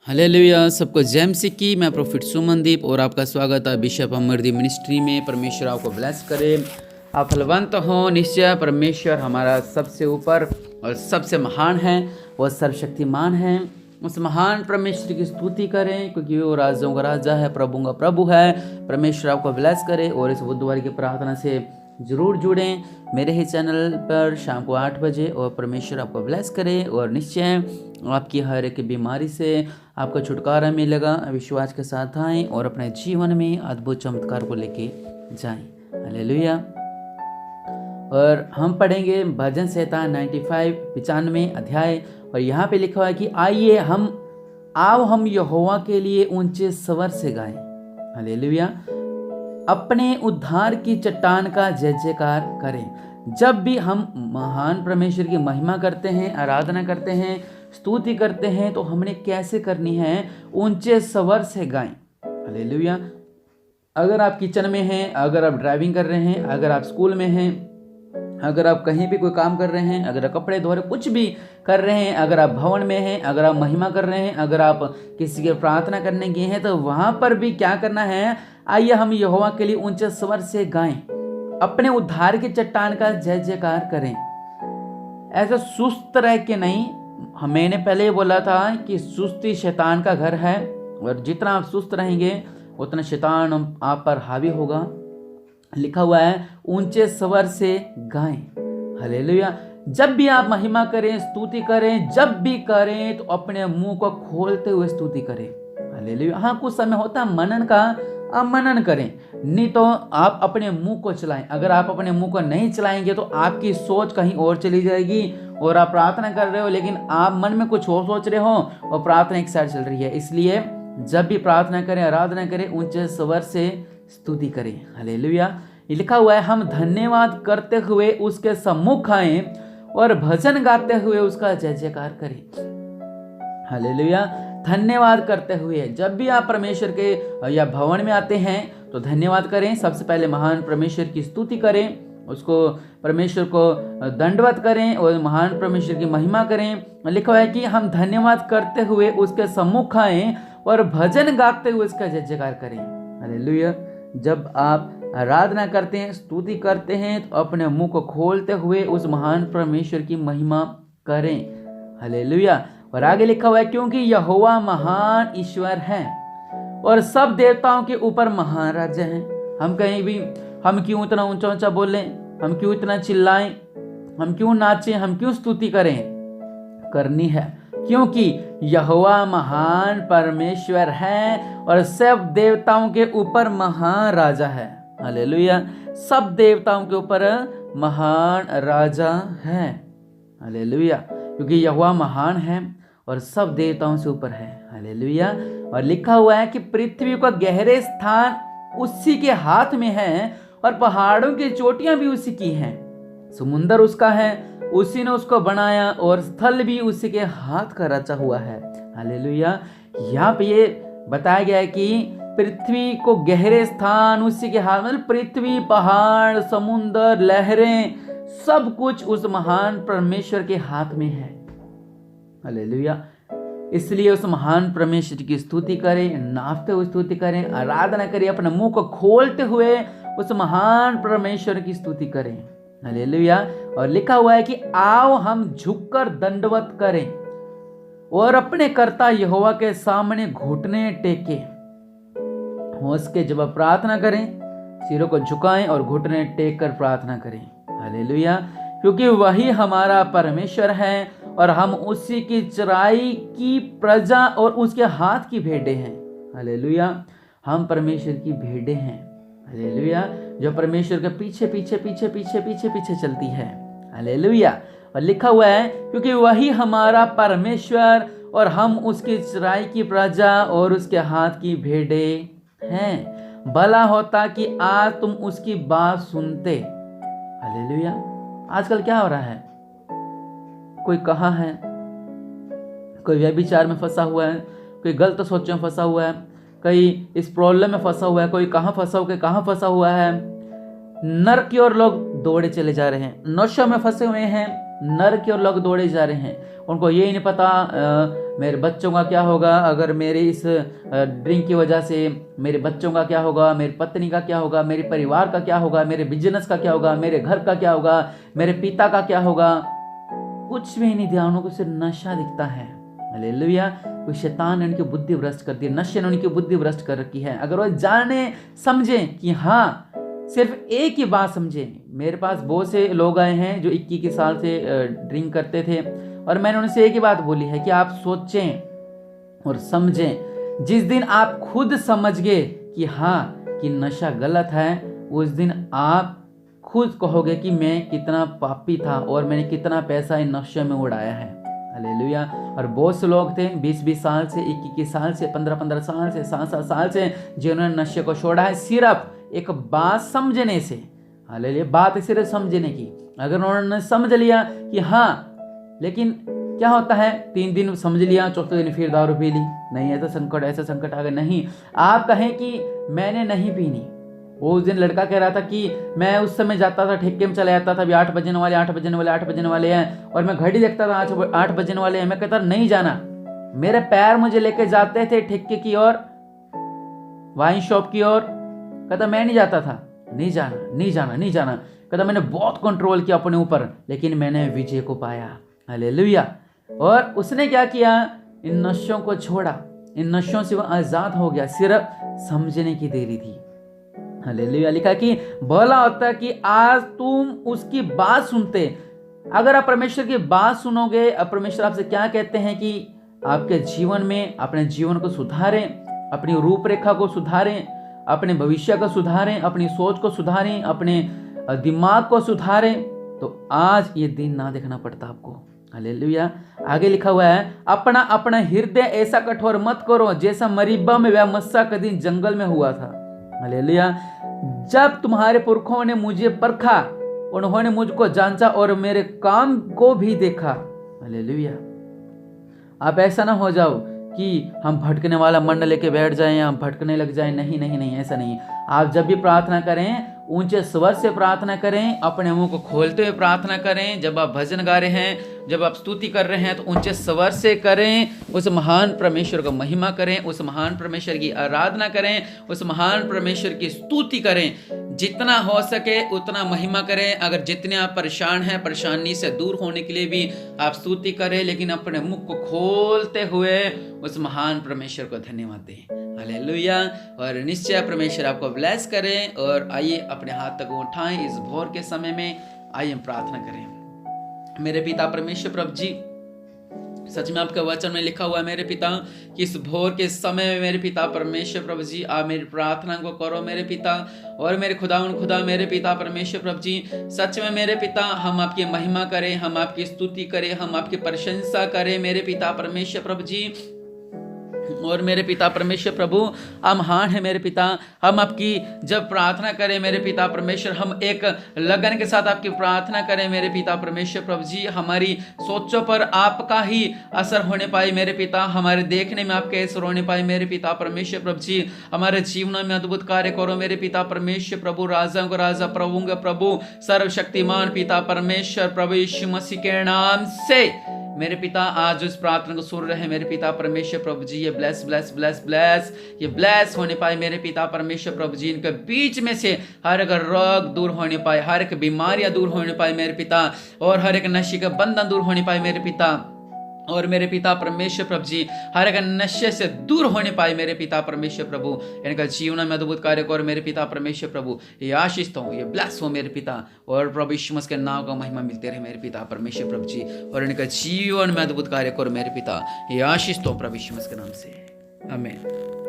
Hallelujah. सबको जय मसीह की। मैं प्रोफिट सुमनदीप और आपका स्वागत है बिशप अमरदीप मिनिस्ट्री में। परमेश्वर आपको ब्लेस करे, आप फलवंत हो। निश्चय परमेश्वर हमारा सबसे ऊपर और सबसे महान है, वह सर्वशक्तिमान है। उस महान परमेश्वर की स्तुति करें क्योंकि वो राजाओं का राजा है, प्रभु का प्रभु है। परमेश्वर आपको ब्लेस करे और इस बुधवार की प्रार्थना से ज़रूर जुड़ें मेरे ही चैनल पर शाम को 8 बजे। और परमेश्वर आपको ब्लेस करे और निश्चय आपकी हर एक बीमारी से आपको छुटकारा मिलेगा। विश्वास के साथ आएँ और अपने जीवन में अद्भुत चमत्कार को लेके जाएं। हालेलुया। और हम पढ़ेंगे भजन संहिता 95 अध्याय। और यहाँ पे लिखा हुआ है कि आइए हम यहोवा के लिए ऊंचे स्वर से गाएं। हालेलुया। अपने उद्धार की चट्टान का जय जयकार करें। जब भी हम महान परमेश्वर की महिमा करते हैं, आराधना करते हैं, स्तुति करते हैं, तो हमने कैसे करनी है? ऊंचे स्वर से गाएं। हालेलुया। अगर आप किचन में हैं, अगर आप ड्राइविंग कर रहे हैं, अगर आप स्कूल में हैं, अगर आप कहीं भी कोई काम कर रहे हैं, अगर आप कपड़े धो रहे, कुछ भी कर रहे हैं, अगर आप भवन में हैं, अगर आप महिमा कर रहे हैं, अगर आप किसी की प्रार्थना करने गए हैं, तो वहां पर भी क्या करना है? आइए हम यहोवा के लिए ऊंचे स्वर से गाएं, अपने उद्धार की चट्टान का जय जयकार करें। ऐसा सुस्त रह के नहीं। मैंने पहले ही बोला था कि सुस्ती शैतान का घर है, और जितना आप सुस्त रहेंगे उतना शैतान आप पर हावी होगा। लिखा हुआ है ऊंचे स्वर से गाएं। हालेलुया। जब भी आप महिमा करें, स्तुति करें, जब भी करें तो अपने मुंह को खोलते हुए स्तुति करें। हालेलुया। हाँ, कुछ समय होता है मनन का, आप मनन करें, नहीं तो आप अपने मुंह को चलाएं। अगर आप अपने मुंह को नहीं चलाएंगे तो आपकी सोच कहीं और चली जाएगी और आप प्रार्थना कर रहे हो लेकिन आप मन में कुछ और सोच रहे हो और प्रार्थना एक साइड चल रही है। इसलिए जब भी प्रार्थना करें, आराधना करें, ऊंचे स्वर से स्तुति करें। हालेलुया। लिखा हुआ है हम धन्यवाद करते हुए उसके सम्मुख आएं और भजन गाते हुए उसका जय जयकार करें। हालेलुया। धन्यवाद करते हुए, जब भी आप परमेश्वर के या भवन में आते हैं तो धन्यवाद करें। सबसे पहले महान परमेश्वर की स्तुति करें, उसको परमेश्वर को दंडवत करें और महान परमेश्वर की महिमा करें। लिखा हुआ है कि हम धन्यवाद करते हुए उसके सम्मुख आएं और भजन गाते हुए उसका जय जयकार करें। हालेलुया। जब आप आराधना करते हैं, स्तुति करते हैं, तो अपने मुंह को खोलते हुए उस महान परमेश्वर की महिमा करें। हालेलुया। और आगे लिखा हुआ है क्योंकि यहोवा महान ईश्वर है और सब देवताओं के ऊपर महान राज्य है। हम कहीं भी, हम क्यों इतना ऊंचा ऊंचा बोलें, हम क्यों इतना चिल्लाएं, हम क्यों नाचें, हम क्यों स्तुति करें? करनी है क्योंकि यहोवा महान परमेश्वर है और सब देवताओं के ऊपर महान राजा है। हालेलुया। सब देवताओं के ऊपर महान राजा है। हालेलुया। क्योंकि यहोवा महान है और सब देवताओं से ऊपर है। हालेलुया। और लिखा हुआ है कि पृथ्वी का गहरे स्थान उसी के हाथ में है और पहाड़ों की चोटियां भी उसी की हैं। समुंदर उसका है, उसी ने उसको बनाया और स्थल भी उसी के हाथ का रचा हुआ है। हालेलुया। यहाँ पे ये बताया गया है कि पृथ्वी को गहरे स्थान उसी के हाथ, मतलब पृथ्वी, पहाड़, समुंदर, लहरें, सब कुछ उस महान परमेश्वर के हाथ में है। हालेलुया। इसलिए उस महान परमेश्वर की स्तुति करें, नाचते हुए स्तुति करें, आराधना करें, अपने मुंह को खोलते हुए उस महान परमेश्वर की स्तुति करें। हालेलुया। और लिखा हुआ है कि आओ हम झुककर दंडवत करें और अपने कर्ता यहोवा के सामने घुटने टेके। होश के जब आप प्रार्थना करें, सिरों को झुकाएं और घुटने टेक कर प्रार्थना करें। हालेलुया। क्योंकि वही हमारा परमेश्वर है और हम उसी की चराई की प्रजा और उसके हाथ की भेड़ें हैं। हालेलुया। हम परमेश्वर की भेड़ें हैं। हालेलुया। जो परमेश्वर के पीछे पीछे पीछे पीछे पीछे पीछे चलती है। हालेलुया। और लिखा हुआ है क्योंकि वही हमारा परमेश्वर और हम उसकी चराई की प्रजा और उसके हाथ की भेड़ें हैं। भला होता कि आज तुम उसकी बात सुनते। हालेलुया। आजकल क्या हो रहा है? कोई कहाँ है, कोई व्यभिचार में फंसा हुआ है, कोई गलत सोचों में फंसा हुआ है, कोई इस प्रॉब्लम में फंसा हुआ है, कोई कहाँ फंसा हुआ है। नरक की ओर लोग दौड़े चले जा रहे हैं, नशों में फंसे हुए हैं, नर की ओर लोग दौड़े जा रहे हैं। उनको ये नहीं पता मेरे बच्चों का क्या होगा, अगर मेरे इस ड्रिंक की वजह से मेरे बच्चों का क्या होगा, मेरी पत्नी का क्या होगा, मेरे परिवार का क्या होगा, मेरे बिजनेस का क्या होगा, मेरे घर का क्या होगा, मेरे पिता का क्या होगा। कुछ भी नहीं ध्यान, उनको सिर्फ नशा दिखता है। हालेलुया। कोई शैतान ने उनकी बुद्धि भ्रष्ट कर दी, नशे ने उनकी बुद्धि भ्रष्ट कर रखी है। अगर वो जाने समझे कि हाँ, सिर्फ एक ही बात समझे। मेरे पास बहुत से लोग आए हैं जो 21 साल से ड्रिंक करते थे, और मैंने उनसे एक ही बात बोली है कि आप सोचें और समझें। जिस दिन आप खुद समझ गए कि हाँ कि नशा गलत है, उस दिन आप खुद कहोगे कि मैं कितना पापी था और मैंने कितना पैसा इन नशे में उड़ाया है। हालेलुया। और बहुत से लोग थे 20-20 साल से, 21 साल से, 15-15 साल से, 7-7 साल से, जिन्होंने नशे को छोड़ा है सिर्फ एक बात समझने से। हालेलुया। बात सिर्फ समझने की। अगर उन्होंने समझ लिया कि हाँ, लेकिन क्या होता है, 3 दिन समझ लिया, चौथे दिन फिर दारू पी ली, नहीं ऐसा संकट आ गया। नहीं, आप कहें कि मैंने नहीं पीनी। वो उस दिन लड़का कह रहा था कि मैं उस समय जाता था, ठेके में चला जाता था, अभी 8 बजने वाले 8 बजने वाले हैं, और मैं घड़ी देखता था 8 बजने वाले हैं। मैं कहता नहीं जाना। मेरे पैर मुझे लेके जाते थे ठेके की ओर, वाइन शॉप की ओर। कहता मैं नहीं जाता था, नहीं जाना। कहता मैंने बहुत कंट्रोल किया अपने ऊपर, लेकिन मैंने विजय को पाया। हालेलुया। और उसने क्या किया, इन नशों को छोड़ा, इन नशों से वह आजाद हो गया। सिर्फ समझने की देरी थी। हालेलुया। लिखा कि भला होता कि आज तुम उसकी बात सुनते। अगर आप परमेश्वर की बात सुनोगे, परमेश्वर आपसे क्या कहते हैं कि आपके जीवन में, अपने जीवन को सुधारें, अपनी रूपरेखा को सुधारें, अपने भविष्य को सुधारें, अपनी सोच को सुधारें, अपने दिमाग को सुधारें, तो आज ये दिन ना देखना पड़ता आपको। हालेलुया। आगे लिखा हुआ है, अपना अपना हृदय ऐसा कठोर मत करो जैसा मरीबा में वह मस्सा के दिन जंगल में हुआ था। हालेलुया। जब तुम्हारे पुरखों ने मुझे परखा, उन्होंने मुझको जांचा और मेरे काम को भी देखा। हालेलुया। आप ऐसा ना हो जाओ कि हम भटकने वाला मन लेके बैठ जाएं, हम भटकने लग जाएं। नहीं, ऐसा नहीं। आप जब भी प्रार्थना करें, ऊंचे स्वर से प्रार्थना करें, अपने मुंह को खोलते हुए प्रार्थना करें। जब आप भजन गा रहे हैं, जब आप स्तुति कर रहे हैं, तो ऊंचे स्वर से करें। उस महान परमेश्वर को महिमा करें, उस महान परमेश्वर की आराधना करें, उस महान परमेश्वर की स्तुति करें। जितना हो सके उतना महिमा करें। अगर जितने आप परेशान हैं, परेशानी से दूर होने के लिए भी आप स्तुति करें, लेकिन अपने मुख को खोलते हुए उस महान परमेश्वर को धन्यवाद दें। हालेलुया। और निश्चय परमेश्वर आपको ब्लेस करें। और आइए अपने हाथ तक उठाएं इस भोर के समय में, आइए हम प्रार्थना करें। मेरे पिता परमेश्वर प्रभु जी, सच में आपके वचन में लिखा हुआ है मेरे पिता कि इस भोर के समय में मेरे पिता परमेश्वर प्रभु जी, आप मेरी प्रार्थना को करो मेरे पिता। और मेरे खुदा मेरे पिता परमेश्वर प्रभु जी, सच में मेरे पिता हम आपकी महिमा करें, हम आपकी स्तुति करें, हम आपकी प्रशंसा करें मेरे पिता परमेश्वर प्रभु जी। और मेरे पिता परमेश्वर प्रभु, आप महान है मेरे पिता। हम आपकी जब प्रार्थना करें मेरे पिता परमेश्वर, हम एक लगन के साथ आपकी प्रार्थना करें मेरे पिता परमेश्वर प्रभु जी, हमारी सोचों पर आपका ही असर होने पाए मेरे पिता, हमारे देखने में आपके असर होने पाए मेरे पिता परमेश्वर प्रभु जी। हमारे जीवन में अद्भुत कार्य करो मेरे पिता परमेश्वर प्रभु। राजा को राजा, प्रभु का प्रभु, सर्वशक्तिमान पिता परमेश्वर प्रभु यीशु मसीह के नाम से मेरे पिता आज इस प्रार्थना को सुन रहे हैं मेरे पिता परमेश्वर प्रभु जी, ये ये ब्लेस होने पाए मेरे पिता परमेश्वर प्रभु जी। इनके बीच में से हर एक रोग दूर होने पाए, हर एक बीमारियां दूर होने पाए मेरे पिता, और हर एक नशे का बंधन दूर होने पाए मेरे पिता। और मेरे पिता परमेश्वर प्रभु जी, हर एक नशे से दूर होने पाए मेरे पिता परमेश्वर प्रभु। इनका जीवन में अद्भुत कार्य करो मेरे पिता परमेश्वर प्रभु। ये आशीष हो, ये ब्लेस हो मेरे पिता, और प्रभु यीशु मसीह के नाम का महिमा मिलते रहे मेरे पिता परमेश्वर प्रभु जी। और इनका जीवन में अद्भुत कार्य करो मेरे पिता, ये आशीष हो प्रभु यीशु मसीह के नाम से, आमीन।